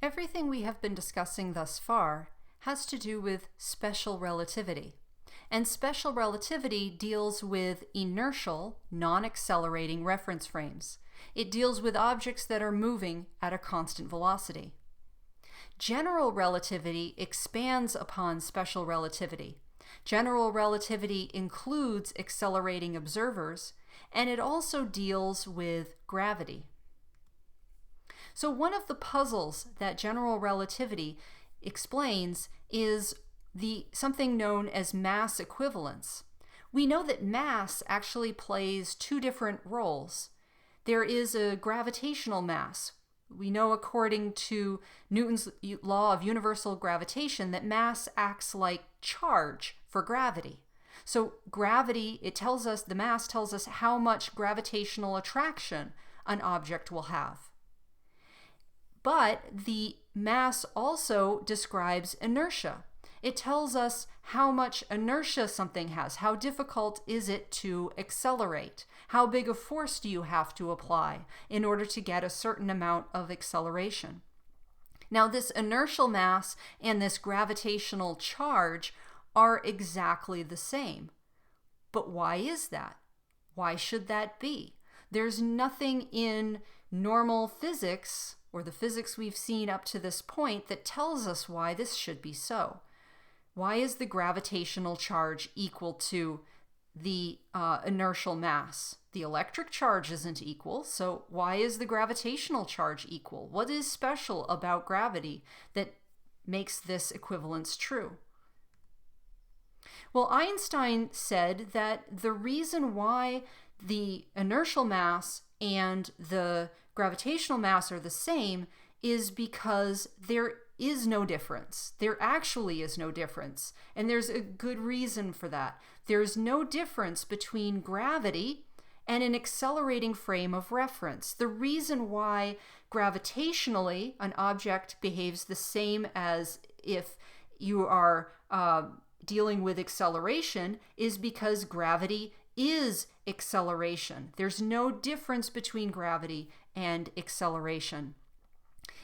Everything we have been discussing thus far has to do with special relativity. And special relativity deals with inertial, non-accelerating reference frames. It deals with objects that are moving at a constant velocity. General relativity expands upon special relativity. General relativity includes accelerating observers, and it also deals with gravity. So one of the puzzles that general relativity explains is something known as mass equivalence. We know that mass actually plays two different roles. There is a gravitational mass. We know according to Newton's law of universal gravitation that mass acts like charge for gravity. So gravity, the mass tells us how much gravitational attraction an object will have. But the mass also describes inertia. It tells us how much inertia something has. How difficult is it to accelerate? How big a force do you have to apply in order to get a certain amount of acceleration? Now, this inertial mass and this gravitational charge are exactly the same. But why is that? Why should that be? There's nothing in normal physics, or the physics we've seen up to this point, that tells us why this should be so. Why is the gravitational charge equal to the inertial mass? The electric charge isn't equal, so why is the gravitational charge equal? What is special about gravity that makes this equivalence true? Well, Einstein said that the reason why the inertial mass and the gravitational mass are the same is because there is no difference. There actually is no difference. And there's a good reason for that. There's no difference between gravity and an accelerating frame of reference. The reason why gravitationally an object behaves the same as if you are dealing with acceleration is because gravity is acceleration. There's no difference between gravity and acceleration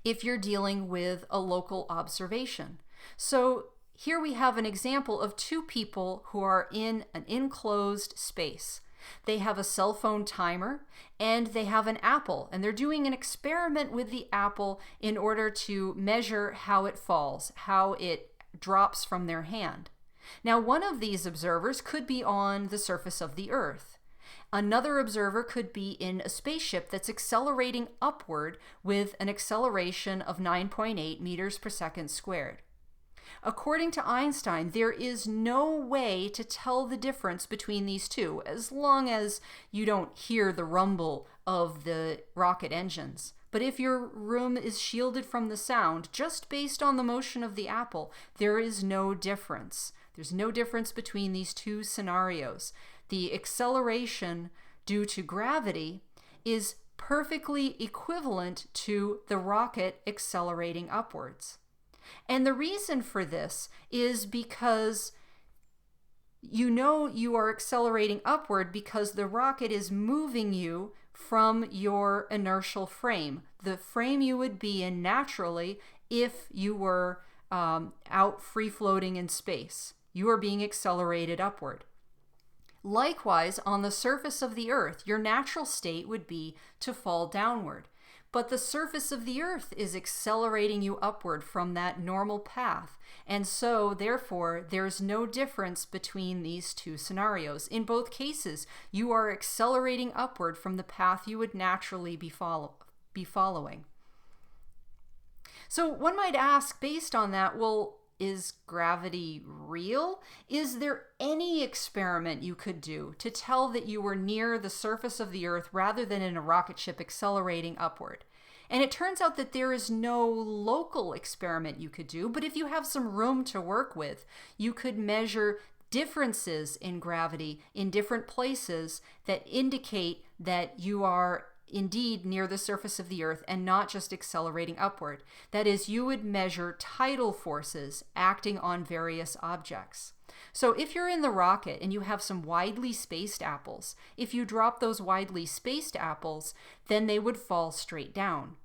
if you're dealing with a local observation. So here we have an example of two people who are in an enclosed space. They have a cell phone timer and they have an apple, and they're doing an experiment with the apple in order to measure how it falls, how it drops from their hand. Now, one of these observers could be on the surface of the Earth. Another observer could be in a spaceship that's accelerating upward with an acceleration of 9.8 meters per second squared. According to Einstein, there is no way to tell the difference between these two as long as you don't hear the rumble of the rocket engines. But if your room is shielded from the sound, just based on the motion of the apple, there is no difference. There's no difference between these two scenarios. The acceleration due to gravity is perfectly equivalent to the rocket accelerating upwards. And the reason for this is because you know you are accelerating upward because the rocket is moving you from your inertial frame, the frame you would be in naturally if you were out free floating in space. You are being accelerated upward. Likewise, on the surface of the Earth, your natural state would be to fall downward. But the surface of the Earth is accelerating you upward from that normal path. And so, therefore, there's no difference between these two scenarios. In both cases, you are accelerating upward from the path you would naturally be following. So one might ask, based on that, well, is gravity real? Is there any experiment you could do to tell that you were near the surface of the Earth rather than in a rocket ship accelerating upward? And it turns out that there is no local experiment you could do, but if you have some room to work with, you could measure differences in gravity in different places that indicate that you are indeed near the surface of the Earth and not just accelerating upward. That is, you would measure tidal forces acting on various objects. So if you're in the rocket and you have some widely spaced apples, if you drop those widely spaced apples, then they would fall straight down.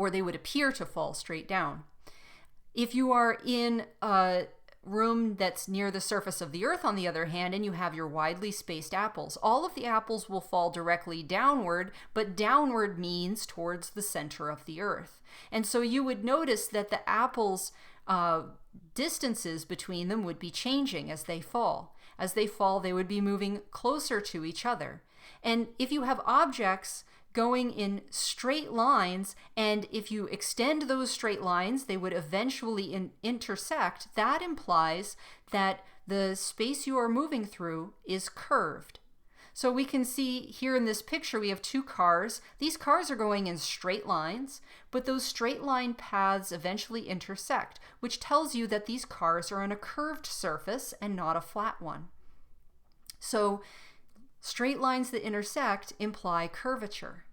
or they would appear to fall straight down. If you are in a room that's near the surface of the Earth, on the other hand, and you have your widely spaced apples, all of the apples will fall directly downward, but downward means towards the center of the Earth. And so you would notice that the apples' distances between them would be changing as they fall. As they fall, they would be moving closer to each other. And if you have objects going in straight lines, and if you extend those straight lines, they would eventually intersect. That implies that the space you are moving through is curved. So we can see here in this picture, we have two cars. These cars are going in straight lines, but those straight line paths eventually intersect, which tells you that these cars are on a curved surface and not a flat one. So straight lines that intersect imply curvature.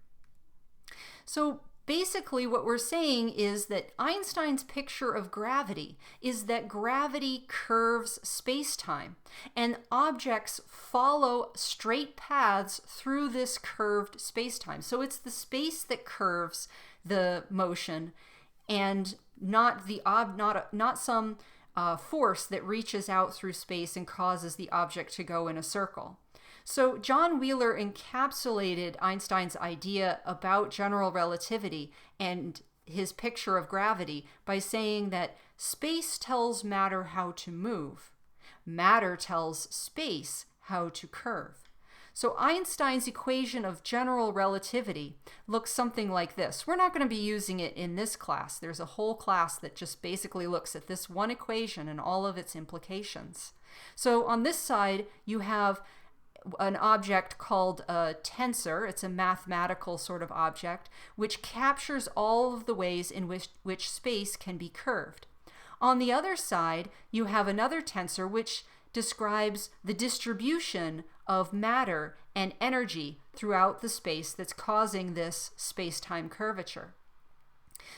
So basically what we're saying is that Einstein's picture of gravity is that gravity curves space-time, and objects follow straight paths through this curved space-time. So it's the space that curves the motion, and not some force that reaches out through space and causes the object to go in a circle. So John Wheeler encapsulated Einstein's idea about general relativity and his picture of gravity by saying that space tells matter how to move. Matter tells space how to curve. So Einstein's equation of general relativity looks something like this. We're not going to be using it in this class. There's a whole class that just basically looks at this one equation and all of its implications. So on this side, you have an object called a tensor. It's a mathematical sort of object which captures all of the ways in which space can be curved. On the other side, you have another tensor which describes the distribution of matter and energy throughout the space that's causing this space-time curvature.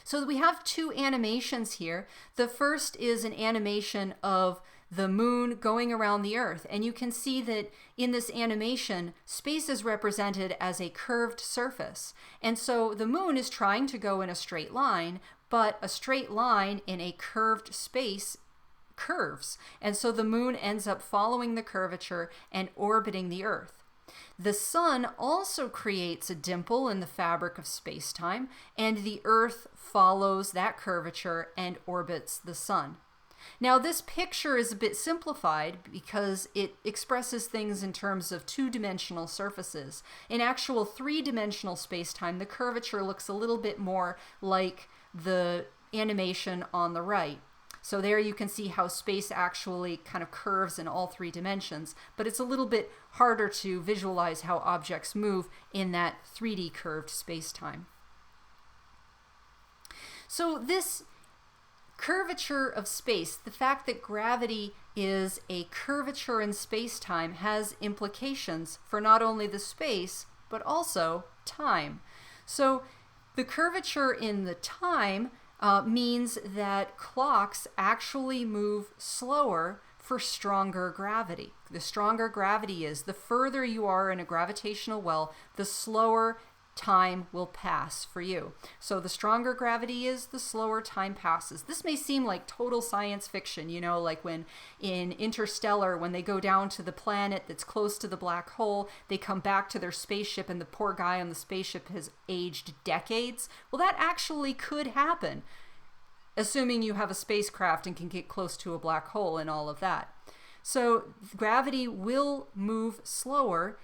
So we have two animations here. The first is an animation of the moon going around the Earth, and you can see that in this animation, space is represented as a curved surface. And so the moon is trying to go in a straight line, but a straight line in a curved space curves. And so the moon ends up following the curvature and orbiting the Earth. The sun also creates a dimple in the fabric of space-time, and the Earth follows that curvature and orbits the sun. Now this picture is a bit simplified because it expresses things in terms of two-dimensional surfaces. In actual three-dimensional space-time, the curvature looks a little bit more like the animation on the right. So there you can see how space actually kind of curves in all three dimensions, but it's a little bit harder to visualize how objects move in that 3D curved space-time. So this curvature of space, the fact that gravity is a curvature in space-time, has implications for not only the space, but also time. So the curvature in the time means that clocks actually move slower for stronger gravity. The stronger gravity is, the further you are in a gravitational well, the slower time will pass for you. So the stronger gravity is, the slower time passes. This may seem like total science fiction, you know, like when in Interstellar, when they go down to the planet that's close to the black hole, they come back to their spaceship and the poor guy on the spaceship has aged decades. Well, that actually could happen, assuming you have a spacecraft and can get close to a black hole and all of that. So gravity will move slower,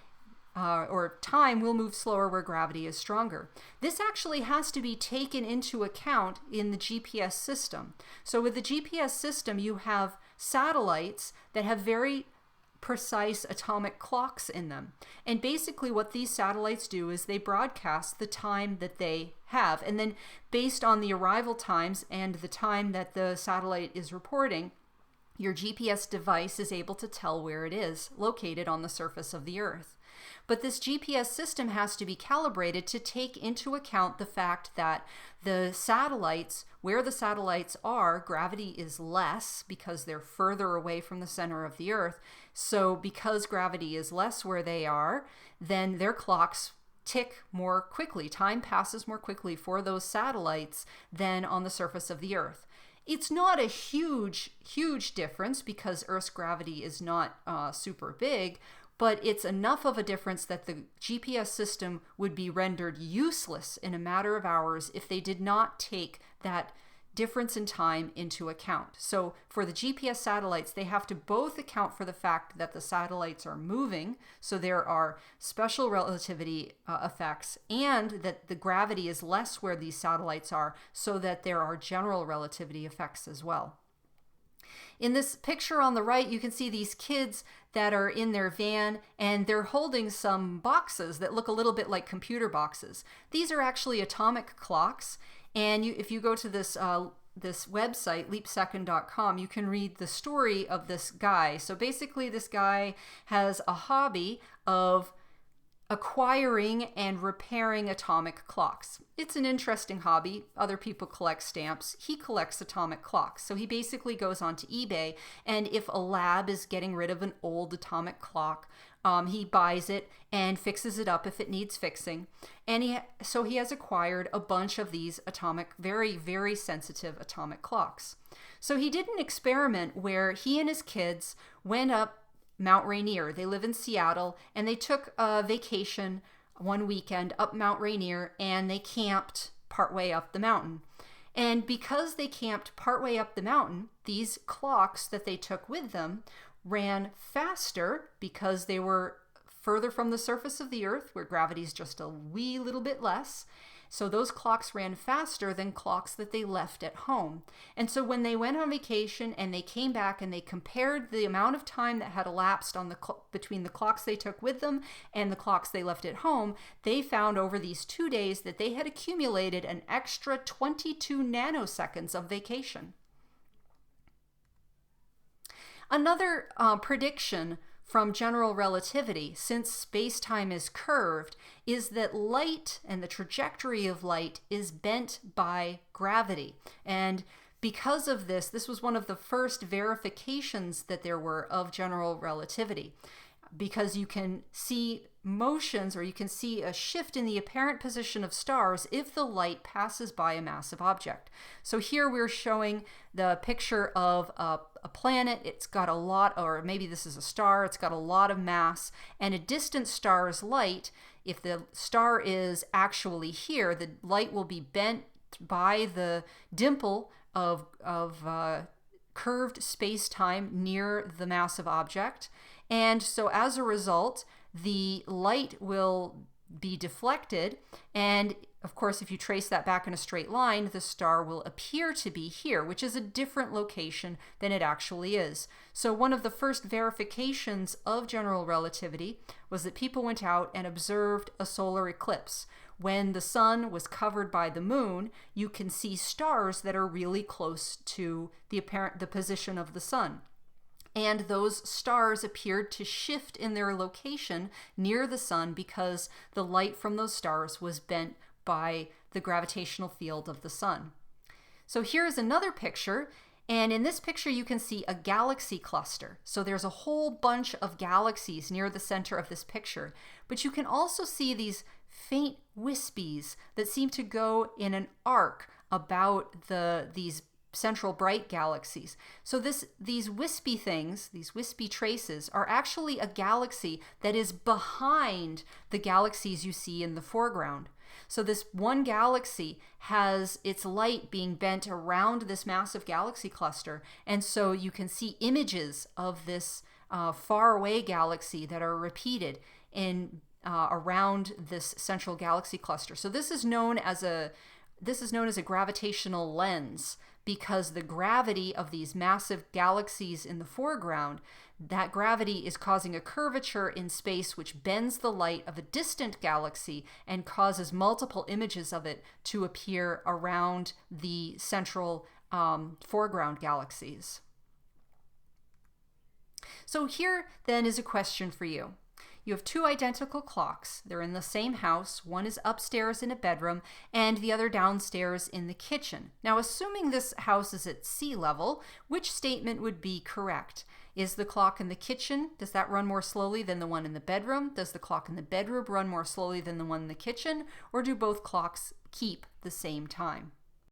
or time will move slower where gravity is stronger. This actually has to be taken into account in the GPS system. So with the GPS system, you have satellites that have very precise atomic clocks in them. And basically what these satellites do is they broadcast the time that they have. And then based on the arrival times and the time that the satellite is reporting, your GPS device is able to tell where it is located on the surface of the Earth. But this GPS system has to be calibrated to take into account the fact that the satellites, where the satellites are, gravity is less because they're further away from the center of the Earth. So because gravity is less where they are, then their clocks tick more quickly. Time passes more quickly for those satellites than on the surface of the Earth. It's not a huge difference because Earth's gravity is not super big, but it's enough of a difference that the GPS system would be rendered useless in a matter of hours if they did not take that difference in time into account. So for the GPS satellites, they have to both account for the fact that the satellites are moving, so there are special relativity effects, and that the gravity is less where these satellites are, so that there are general relativity effects as well. In this picture on the right, you can see these kids that are in their van, and they're holding some boxes that look a little bit like computer boxes. These are actually atomic clocks, and if you go to this this website, leapsecond.com, you can read the story of this guy. So basically, this guy has a hobby of acquiring and repairing atomic clocks. It's an interesting hobby. Other people collect stamps. He collects atomic clocks. So he basically goes onto eBay, and if a lab is getting rid of an old atomic clock, he buys it and fixes it up if it needs fixing. And so he has acquired a bunch of these atomic, very, very sensitive atomic clocks. So he did an experiment where he and his kids went up Mount Rainier. They live in Seattle, and they took a vacation one weekend up Mount Rainier, and they camped partway up the mountain. And because they camped partway up the mountain, these clocks that they took with them ran faster because they were further from the surface of the Earth, where gravity is just a wee little bit less. So those clocks ran faster than clocks that they left at home. And so when they went on vacation and they came back and they compared the amount of time that had elapsed on between the clocks they took with them and the clocks they left at home, they found over these 2 days that they had accumulated an extra 22 nanoseconds of vacation. Another prediction from general relativity, since space-time is curved, is that light and the trajectory of light is bent by gravity. And because of this, this was one of the first verifications that there were of general relativity, because you can see motions, or you can see a shift in the apparent position of stars if the light passes by a massive object. So here we're showing the picture of a planet. It's got a lot, or maybe this is a star, it's got a lot of mass, and a distant star's light, if the star is actually here, the light will be bent by the dimple of curved space-time near the massive object. And so as a result, the light will be deflected, and of course if you trace that back in a straight line, the star will appear to be here, which is a different location than it actually is. So one of the first verifications of general relativity was that people went out and observed a solar eclipse. When the sun was covered by the moon, you can see stars that are really close to the position of the sun. And those stars appeared to shift in their location near the sun because the light from those stars was bent by the gravitational field of the sun. So here's another picture, and in this picture you can see a galaxy cluster. So there's a whole bunch of galaxies near the center of this picture, but you can also see these faint wispies that seem to go in an arc about these central bright galaxies. So these wispy things, these wispy traces, are actually a galaxy that is behind the galaxies you see in the foreground. So this one galaxy has its light being bent around this massive galaxy cluster, and so you can see images of this faraway galaxy that are repeated in around this central galaxy cluster. So this is known as a gravitational lens, because the gravity of these massive galaxies in the foreground, that gravity is causing a curvature in space which bends the light of a distant galaxy and causes multiple images of it to appear around the central foreground galaxies. So here then is a question for you. You have two identical clocks. They're in the same house. One is upstairs in a bedroom and the other downstairs in the kitchen. Now, assuming this house is at sea level, which statement would be correct? Is the clock in the kitchen, does that run more slowly than the one in the bedroom? Does the clock in the bedroom run more slowly than the one in the kitchen? Or do both clocks keep the same time?